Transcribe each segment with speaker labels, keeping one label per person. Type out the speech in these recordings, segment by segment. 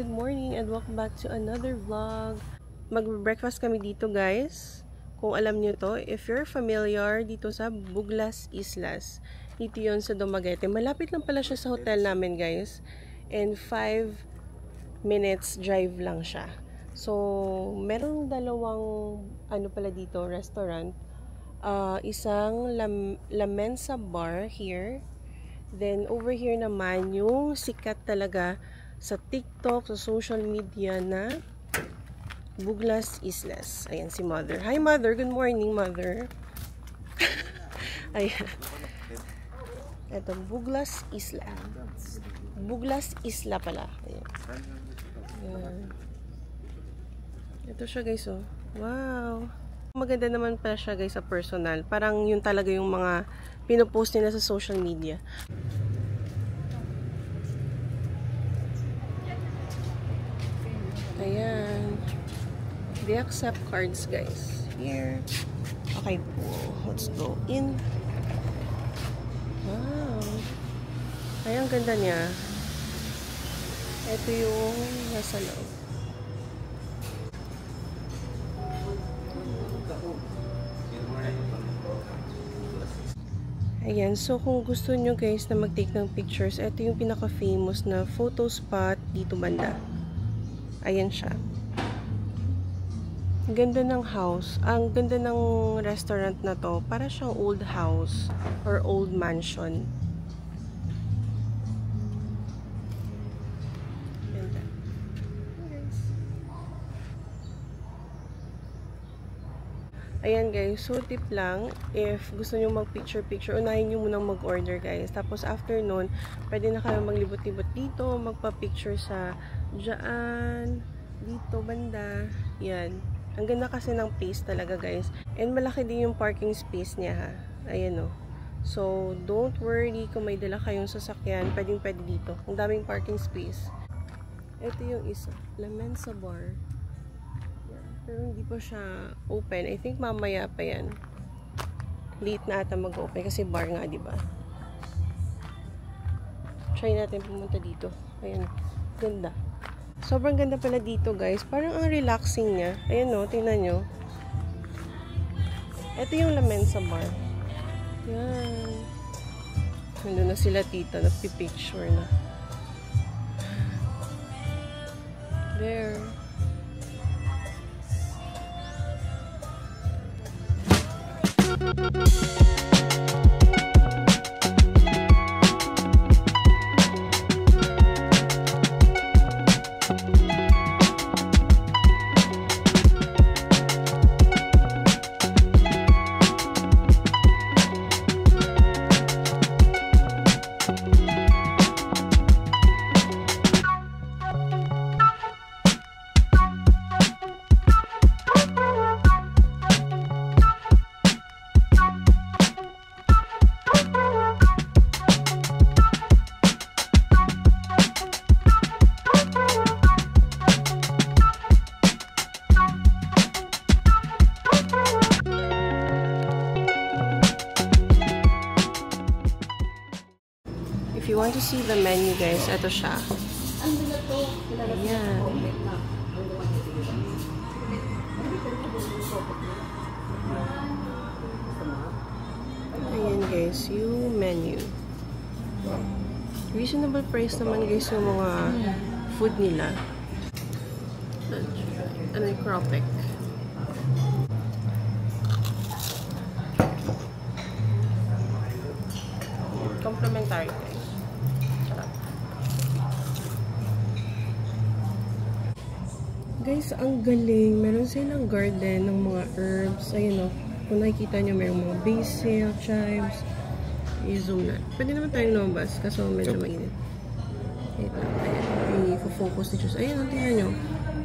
Speaker 1: good morning and welcome back to another vlog. Mag-breakfast kami dito guys. Kung alam nyo to, if you're familiar dito sa Buglas Islas. Dito yon sa Dumaguete. Malapit lang pala siya sa hotel namin guys. And 5 minutes drive lang siya. So, merong dalawang pala dito, restaurant. Isang La Mensa Bar here. Then, over here naman, yung sikat talaga sa TikTok, sa social media na Buglas Islas. Ayan si Mother. Hi Mother, good morning Mother. Ayan. Ito, Buglas Isla. Buglas Isla pala. Ayan. Ayan. Ito siya guys, oh. Wow. Maganda naman pala siya guys sa personal. Parang yun talaga yung mga pinopost nila sa social media. Ayan. They accept cards guys. Here. Okay po. Let's go in. Wow. Ay, ang ganda niya. Ito yung nasa loob. Ayan, so kung gusto nyo guys na mag-take ng pictures, ito yung pinaka-famous na photo spot dito banda. Ayan siya. Ang ganda ng house. Ang ganda ng restaurant na to. Para siyang old house or old mansion. Ganda. Ayan guys, so tip lang, if gusto nyo mag-picture-picture, unahin nyo munang mag-order guys. Tapos after nun, pwede na kayo maglibot-libot dito, magpa-picture sa dyan, dito, banda. Yan. Ang ganda kasi ng place talaga guys. And malaki din yung parking space niya ha. Ayan o. So, don't worry kung may dala kayong sasakyan, pwedeng-pwede dito. Ang daming parking space. Ito yung isa, La Mensa Bar. Pero hindi pa siya open. I think mamaya pa yan. Late na ata mag-open kasi bar nga, di ba? Try natin pumunta dito. Ayan. Ganda. Sobrang ganda pala dito, guys. Parang ang relaxing niya. Ayan no, tingnan nyo. Ito yung La Mensa Bar. Yan. Nandun na sila tita. Nagpipicture na. There. If you want to see the menu guys, ito siya. Ayan. Ayan guys, yung menu. Reasonable price naman guys yung mga food nila. Ano yung cropek? Complimentary guys. Guys, ang galing. Meron silang garden ng mga herbs. Ayun o. Kung nakikita nyo, mayroong mga basil, chives. I-zoom na. Pwede naman tayong lumabas. Kaso medyo mainit. Ito. Ayan. I-focus ni Diyos. Ayun, tingnan nyo.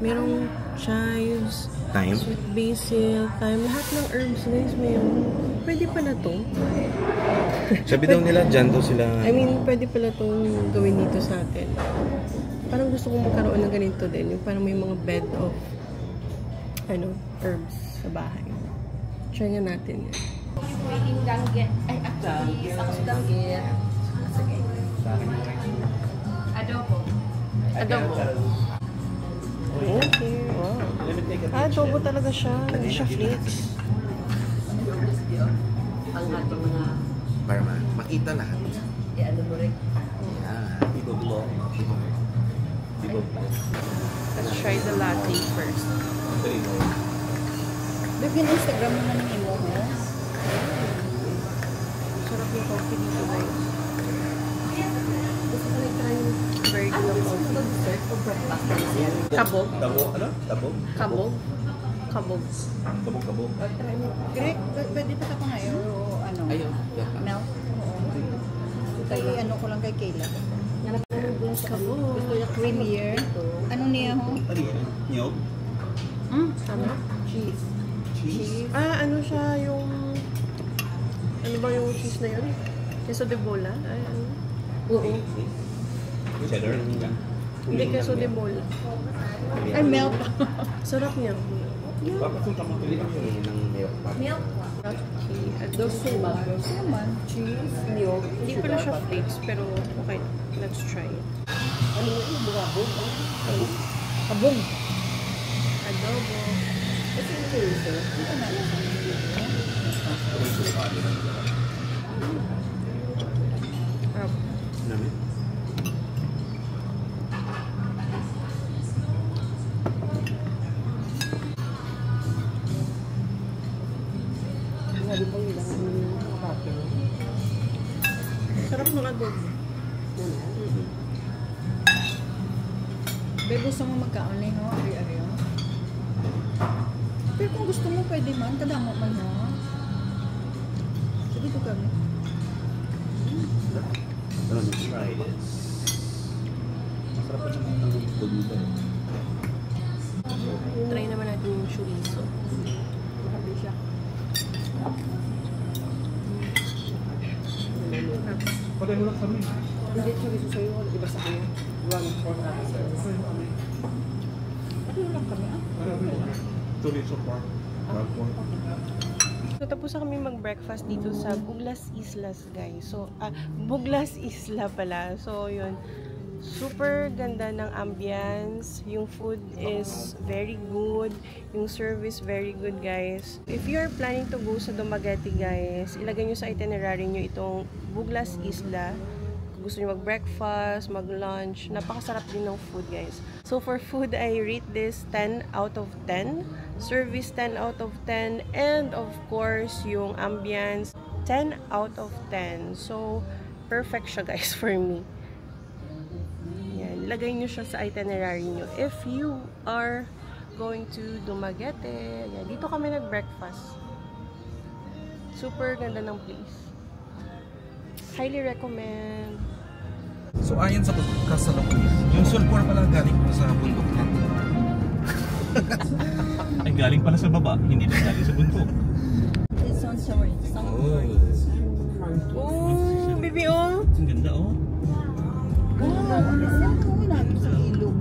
Speaker 1: Merong chives, thyme, sweet basil, thyme. Lahat ng herbs, guys, mayroong. Pwede pala to.
Speaker 2: Sabi daw nila, dyan daw sila.
Speaker 1: I mean, pwede pala itong gawin dito sa atin. Parang gusto kong magkaroon ng ganito din. Yung parang may mga bed of herbs sa bahay. Try nga natin yan.
Speaker 3: Waiting danggit. Ay, actually, sakos danggit. Sige. Adobo.
Speaker 1: Adobo. Okay, wow. Adobo talaga siya. Hindi siya flakes.
Speaker 3: Ang ating mga
Speaker 2: Para makita lahat.
Speaker 3: ano mo rin.
Speaker 2: Yan. Ibablo.
Speaker 1: Let's try the latte first.
Speaker 3: Bigyan Instagram mo naman yung mo, ha?
Speaker 1: Sarap yung coffee dito, guys. Gusto ko try yung very good na coffee.
Speaker 3: Dessert o breakfast na siya.
Speaker 1: Kabog.
Speaker 2: Tabo? Ano? Tabo?
Speaker 1: Kabog. Kabog.
Speaker 2: Kabog-kabog.
Speaker 3: Greg, pwede pa ako ngayon o ano?
Speaker 2: Ayun.
Speaker 3: Milk? Kay ano ko lang kay Kayla.
Speaker 1: Kabog.
Speaker 3: Gusto niya creamier. Ano niya ho?
Speaker 2: Ano yan? Nyog?
Speaker 1: Ano?
Speaker 3: Cheese.
Speaker 2: Cheese?
Speaker 1: Ano siya yung... Ano ba yung cheese na yun? Queso de bola? Ay, ano?
Speaker 3: Oo.
Speaker 2: Cheddar?
Speaker 1: Hindi, queso de bola.
Speaker 3: Ay, milk.
Speaker 1: Sarap niya.
Speaker 2: Bakit kung tama pili ang hingin ng milk?
Speaker 3: Milk.
Speaker 1: Okay.
Speaker 3: Dosu ba? Dosu naman. Cheese. Milk.
Speaker 1: Hindi pala siya flakes, pero okay. Let's try it.
Speaker 3: Ano yung bugabog? Kabong.
Speaker 1: Adobo.
Speaker 3: Ito yung chorizo. Ito na.
Speaker 2: Namin?
Speaker 3: Hindi pa yung mga bata.
Speaker 1: Sarap ng adobo.
Speaker 3: Bebe, gusto mo magkaunay ho? Ari-ari ho? Pero kung gusto mo, pwede man. Kadamo man ho. Sige po kami.
Speaker 2: Let me try this. Masarap pa siya ng dito.
Speaker 1: Try naman natin yung chorizo.
Speaker 3: Makabi siya.
Speaker 2: Pareho lang kami.
Speaker 3: Hindi chorizo sa'yo. Iba sa kanya. 1-4 na sa'yo. Ano lang kami ah?
Speaker 2: Chorizo pork.
Speaker 1: So, tapos na kami mag-breakfast dito sa Buglas Islas, guys. So, Buglas Isla pala. So, yun. Super ganda ng ambience. Yung food is very good. Yung service very good, guys. If you're planning to go sa Dumaguete, guys, ilagay nyo sa itinerary nyo itong Buglas Isla. Kung gusto nyo mag-breakfast, mag-lunch, napakasarap din ng food, guys. So, for food, I rate this 10 out of 10. Service 10 out of 10. And, of course, yung ambience 10 out of 10. So, perfect siya, guys, for me. Yan. Lagay nyo siya sa itinerary nyo. If you are going to Dumaguete, yan. Dito kami nag-breakfast. Super ganda ng place. Highly recommend.
Speaker 4: So ayon sa kasalukuyan, yung sulfur pala galing po sa bundok natin.
Speaker 5: Ay galing pala sa baba, hindi na galing sa bundok.
Speaker 3: It's on sorry.
Speaker 1: Oh, baby, oh.
Speaker 5: Ang ganda oh.
Speaker 3: Sa ilog.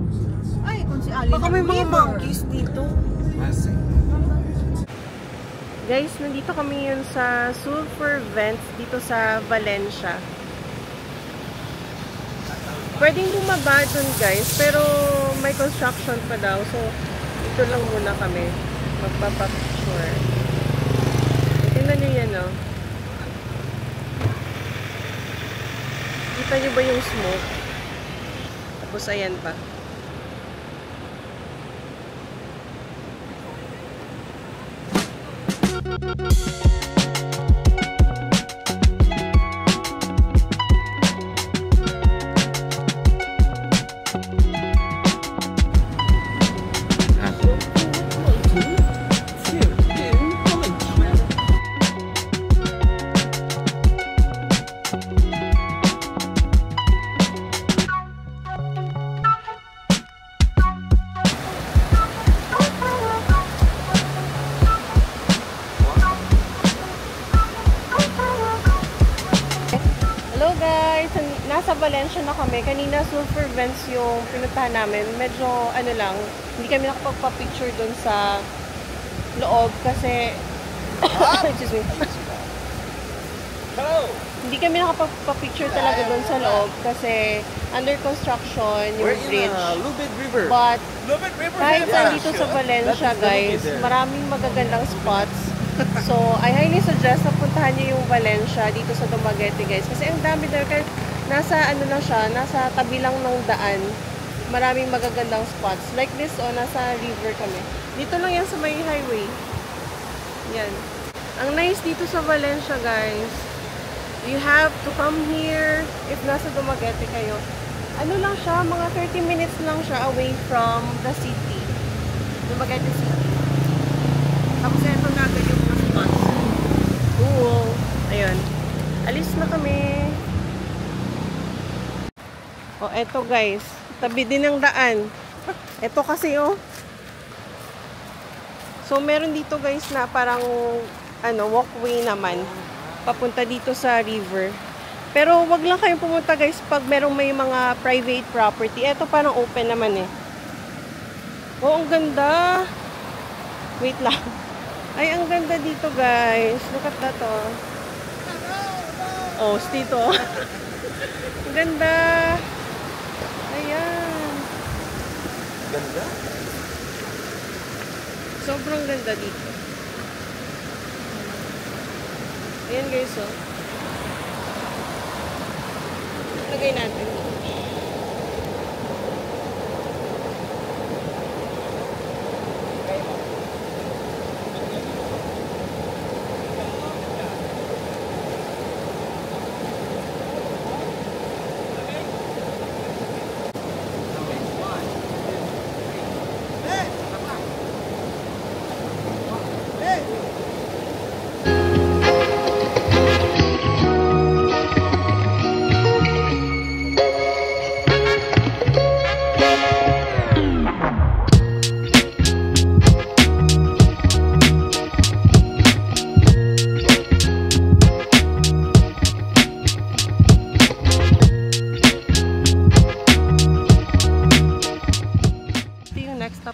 Speaker 3: Ay, kung si Ali.
Speaker 1: Baka may mga monkeys dito.
Speaker 4: Kasi
Speaker 1: Guys, nandito kami yun sa Sulphur Vents dito sa Valencia. Pwedeng bumaba dun, guys, pero may construction pa daw. So, dito lang muna kami magpapapicture. Tingnan nyo yan, oh. Kita nyo ba yung smoke? Tapos, ayan pa. Hello guys! Nasa Valencia na kami. Kanina Sulphur Vents yung pinuntahan namin. Medyo ano lang, hindi kami nakapagpa-picture dun sa loob kasi excuse me.
Speaker 2: Hello!
Speaker 1: Hindi kami nakapapicture talaga doon sa loob kasi under construction yung bridge.
Speaker 4: Lubid River.
Speaker 1: But
Speaker 4: Lubid River.
Speaker 1: kahit nandito sa Valencia, guys, maraming magagandang spots. So, I highly suggest na puntahan niyo yung Valencia dito sa Dumaguete, guys. Kasi ang dami talaga, nasa ano lang siya, nasa tabi lang ng daan. Maraming magagandang spots. Like this, nasa river kami. Dito lang yan sa may highway. Yan. Ang nice dito sa Valencia, guys. You have to come here if nasa Dumaguete kayo. Ano lang siya, mga 30 minutes lang siya away from the city. Dumaguete City. Tapos ito na agad yung mga spots. Cool. Ayun. Alis na kami. Oh, eto guys. Tabi din ng daan. Eto kasi So, meron dito guys na parang walkway naman. Papunta dito sa river. Pero wag lang kayong pumunta guys pag merong may mga private property. Eto parang open naman eh. Oh, ang ganda. Wait lang. Ay, ang ganda dito guys. Look at that Oh, dito. Ang ganda. Ayan.
Speaker 4: Ganda.
Speaker 1: Sobrang ganda dito. Ayan guys, lagay natin.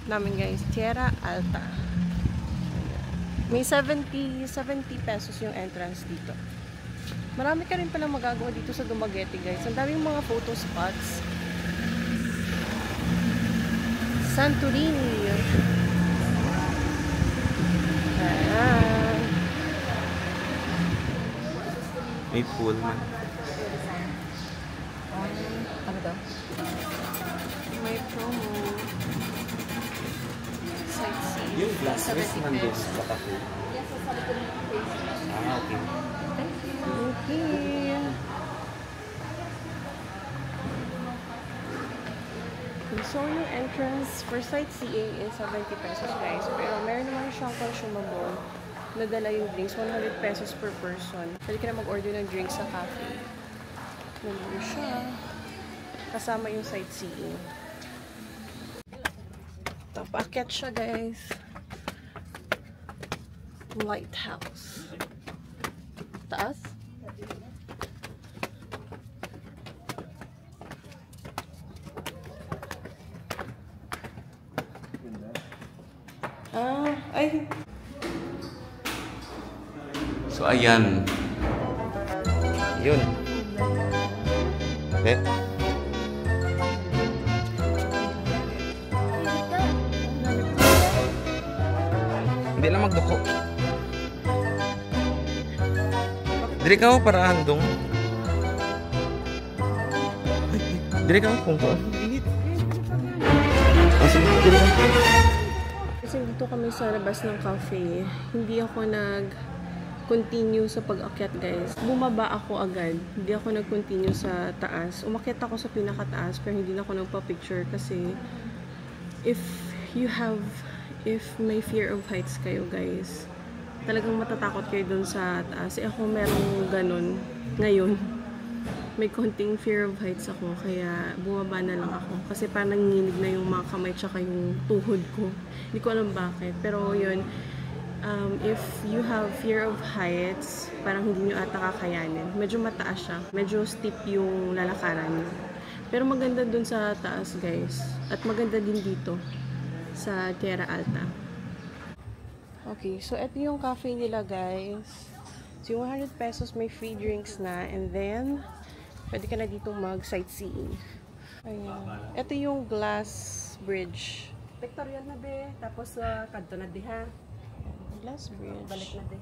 Speaker 1: Namin guys, Tierra Alta. May 70 pesos yung entrance dito. Marami ka rin pala magagawa dito sa Dumaguete guys. Ang daming mga photo spots. Santorini. Ayan.
Speaker 4: May pool man.
Speaker 1: Ano daw? May promo.
Speaker 2: Yung glass wrist nandun sa cafe.
Speaker 3: Yes, sa likod ng Facebook.
Speaker 2: Okay.
Speaker 1: Okay. So, yung entrance for sightseeing is 70 pesos guys. Pero meron naman siyang consumable na dala yung drinks. 100 pesos per person. Pwede ka na mag-order ng drinks sa cafe. Nandun siya. Kasama yung sightseeing. Paakyat siya guys. Lighthouse. Taas? Ay.
Speaker 2: So, ayan. Yun. Okay. Hindi lang magduko. Diri ka mo para handong. Diri ka mo kung ko.
Speaker 1: Kasi dito kami sa labas ng cafe. Hindi ako nag-continue sa pag-akyat guys. Bumaba ako agad. Hindi ako nag-continue sa taas. Umakyat ako sa pinakataas pero hindi na ako nagpa-picture kasi if may fear of heights kayo guys, talagang matatakot kayo dun sa taas. Ako merong ganun ngayon. May konting fear of heights ako, kaya bumaba na lang ako. Kasi parang nanginginig na yung mga kamay tsaka yung tuhod ko. Hindi ko alam bakit. Pero yun, if you have fear of heights, parang hindi nyo ata kakayanin. Medyo mataas siya. Medyo steep yung lalakaran nyo. Pero maganda dun sa taas guys. At maganda din dito sa Tierra Alta. Okay, so ito yung cafe nila guys. So, yung 100 pesos may free drinks na. And then, pwede ka na dito mag-sightseeing. Ayan. Ito yung glass bridge.
Speaker 3: Pictorial na be. Tapos, kanto na di ha.
Speaker 1: Glass bridge.
Speaker 3: Balik na di.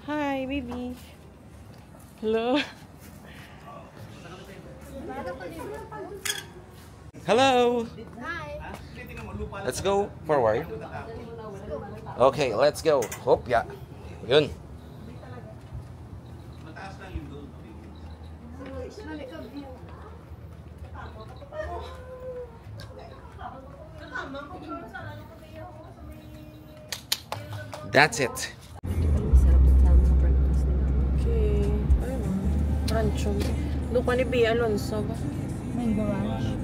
Speaker 1: Hi, baby. Hello.
Speaker 6: Hello. Let's go forward. Okay, let's go. Hop, yeah. Yun. That's it.
Speaker 1: Okay. Ayun. Ranchon. Lupa ni B. Alonso ba?
Speaker 3: Mango Ranch.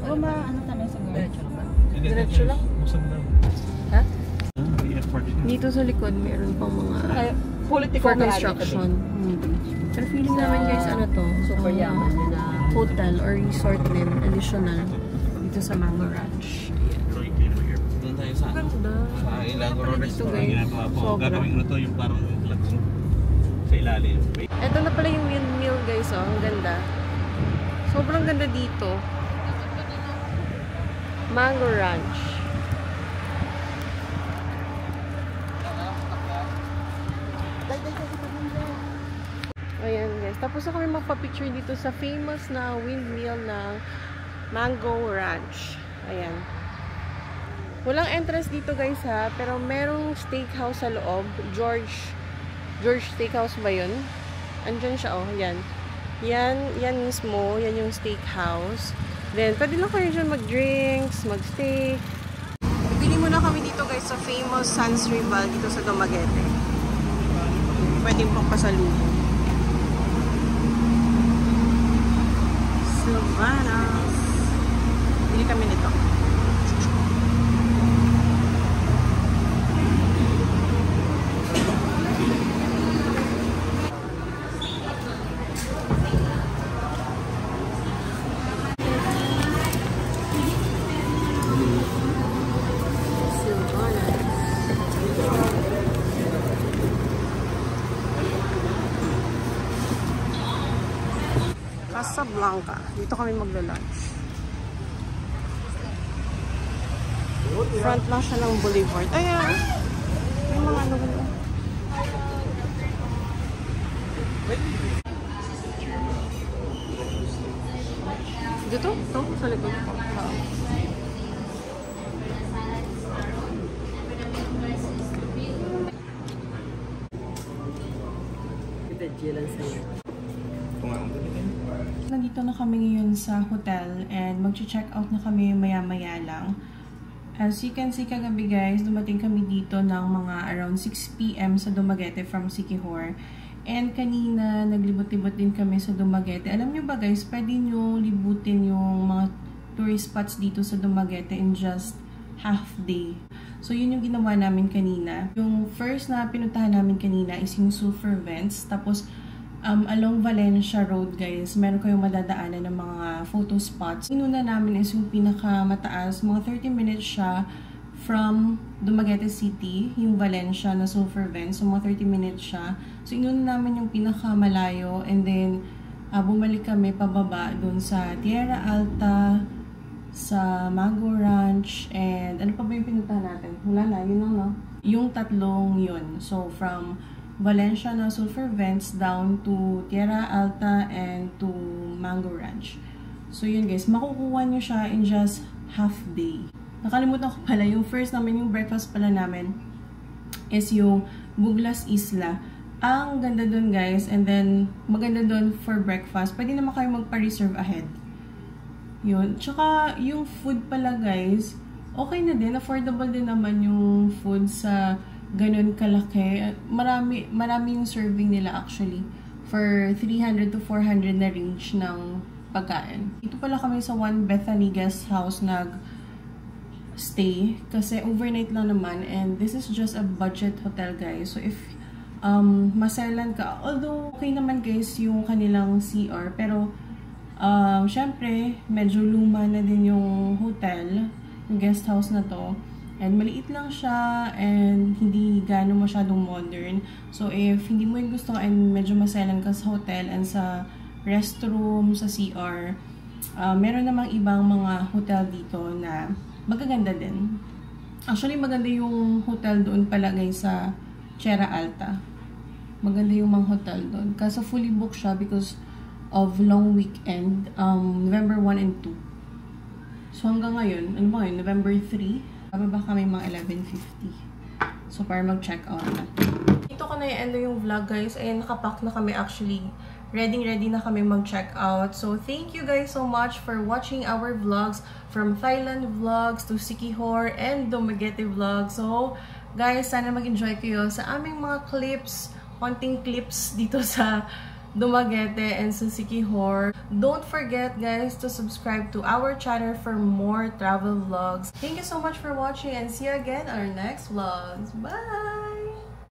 Speaker 3: O ano tanong sa diretso ba?
Speaker 1: Diretso lang?
Speaker 5: Busog daw.
Speaker 1: Ha?
Speaker 5: May airport siya.
Speaker 1: Dito sa likod, meron pang mga
Speaker 3: Political
Speaker 1: for construction. Pero feeling naman guys, ano to?
Speaker 3: Super yaman yun na.
Speaker 1: Hotel or resort din, additional. Dito sa Mango Ranch.
Speaker 5: Troy Clino Airport.
Speaker 6: Doon tayo sa
Speaker 1: Ganda.
Speaker 6: Sa Ilagro
Speaker 1: Dito
Speaker 6: Restaurant.
Speaker 1: guys.
Speaker 5: Ginagawa po.
Speaker 1: Sobra.
Speaker 5: Gagawin ko na to yung parang lagoon sa ilalim.
Speaker 1: Ito na pala yung windmill guys, oh. Ang ganda. Sobrang ganda dito. Mango Ranch. Ayan guys. Tapos na kami magpa-picture dito sa famous na windmill ng Mango Ranch. Ayan. Walang entrance dito guys ha. Pero merong steakhouse sa loob. George Steakhouse ba yun? Andyan siya oh. Yan. Yan mismo. Yan yung steakhouse. Then, pwede lang kayo dyan mag-drinks, mag-steak. Bili muna kami dito guys sa famous Sans Rival dito sa Dumaguete. Pwede pong pasalubong. Sylvanas. Bili kami nito. Casablanca. Dito kami magla-lunch. Front lang siya ng Boulevard. Ayan. May mga ano ba? Dito? Ito? Sa likod? Nandito na kami ngayon sa hotel and mag-check out na kami maya-maya lang. As you can see kagabi guys, dumating kami dito ng mga around 6 PM sa Dumaguete from Siquijor. And kanina, naglibot-libot din kami sa Dumaguete. Alam nyo ba guys, pwede nyo libutin yung mga tourist spots dito sa Dumaguete in just half day. So yun yung ginawa namin kanina. Yung first na pinuntahan namin kanina is yung Sulphur Vents. Tapos along Valencia Road guys, meron kayong madadaanan ng mga photo spots. Inuna namin is yung pinakamataas, mga 30 minutes siya from Dumaguete City, yung Valencia na Sulphur Vents. So mga 30 minutes siya. So inuna namin yung pinakamalayo and then bumalik kami pababa dun sa Tierra Alta, sa Mango Ranch, and ano pa ba yung pinuntahan natin? Wala na, yun lang no? Yung tatlong yun. So from Valencia na Sulphur Vents down to Tierra Alta and to Mango Ranch. So yun guys, makukuha nyo siya in just half day. Nakalimutan ko pala, yung first namin, yung breakfast pala namin is yung Buglas Isla. Ang ganda dun guys, and then maganda dun for breakfast. Pwede naman kayo magpa-reserve ahead. Yun. Tsaka yung food pala guys, okay na din, affordable din naman yung food sa ganun kalaki. Marami yung serving nila actually. For 300 to 400 na range ng pagkain. Ito pala kami sa One Bethany Guest House nag-stay. Kasi overnight lang naman. And this is just a budget hotel guys. So if maselan ka, although okay naman guys yung kanilang CR. Pero Syempre, medyo luma na din yung hotel, yung guest house na to. And maliit lang siya and hindi gano'ng masyadong modern. So, if hindi mo yung gusto and medyo maselan ka sa hotel and sa restroom, sa CR, meron namang ibang mga hotel dito na magaganda din. Actually, maganda yung hotel doon pala guys sa Sierra Alta. Maganda yung mga hotel doon. Kaso fully booked siya because of long weekend, November 1 and 2. So, hanggang ngayon, ano ba ngayon? November 3. Bababa kami mga 11:50. So, para mag-check out na. Dito ko na i-end yung vlog, guys. Ayan, nakapack na kami actually. Ready na kami mag-check out. So, thank you guys so much for watching our vlogs from Thailand vlogs to Siquijor and Dumaguete vlogs. So, guys, sana mag-enjoy kayo sa aming mga clips, konting clips dito sa Dumaguete and sa Siquijor. Don't forget guys to subscribe to our channel for more travel vlogs. Thank you so much for watching and see you again on our next vlogs. Bye!